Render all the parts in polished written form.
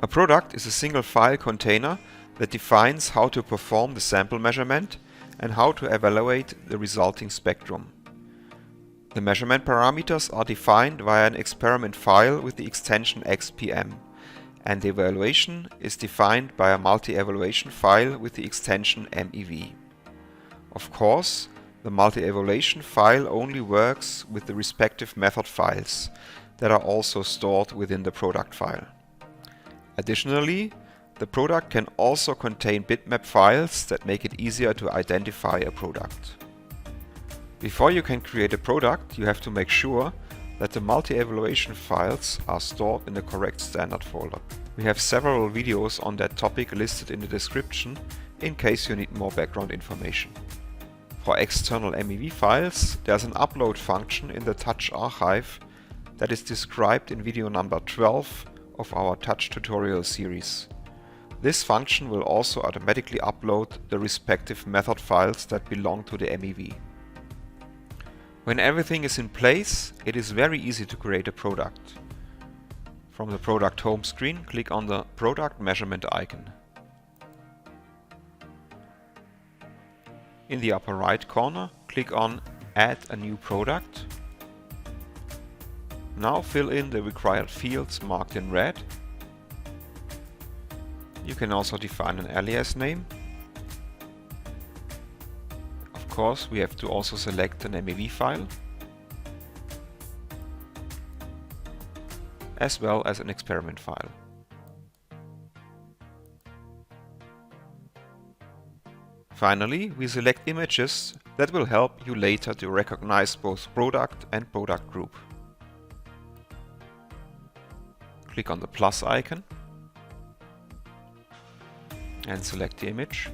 A product is a single file container that defines how to perform the sample measurement and how to evaluate the resulting spectrum. The measurement parameters are defined via an experiment file with the extension XPM, and the evaluation is defined by a multi-evaluation file with the extension MEV. Of course, the multi-evaluation file only works with the respective method files that are also stored within the product file. Additionally, the product can also contain bitmap files that make it easier to identify a product. Before you can create a product, you have to make sure that the multi-evaluation files are stored in the correct standard folder. We have several videos on that topic listed in the description in case you need more background information. For external MEV files, there's an upload function in the Touch archive that is described in video number 12 of our Touch tutorial series. This function will also automatically upload the respective method files that belong to the MEV. When everything is in place, it is very easy to create a product. From the product home screen, click on the product measurement icon. In the upper right corner, click on Add a new product. Now fill in the required fields marked in red. You can also define an alias name. Of course, we have to also select an MEV file, as well as an experiment file. Finally, we select images that will help you later to recognize both product and product group. Click on the plus icon and select the image.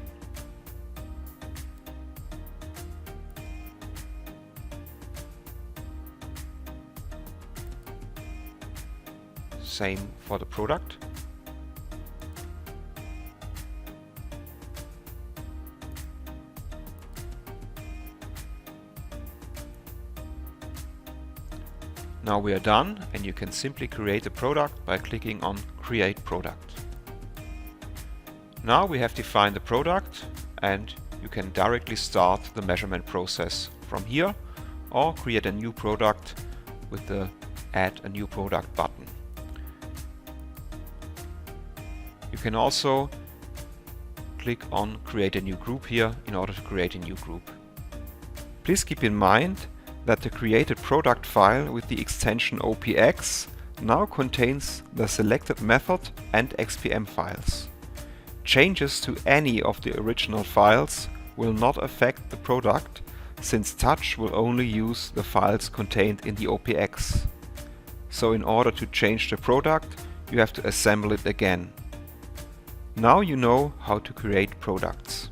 Same for the product. Now we are done, and you can simply create a product by clicking on Create Product. Now we have defined the product, and you can directly start the measurement process from here, or create a new product with the Add a new product button. You can also click on Create a new group here in order to create a new group. Please keep in mind that the created product file with the extension OPX now contains the selected method and XPM files. Changes to any of the original files will not affect the product, since Touch will only use the files contained in the OPX. So in order to change the product, you have to assemble it again. Now you know how to create products.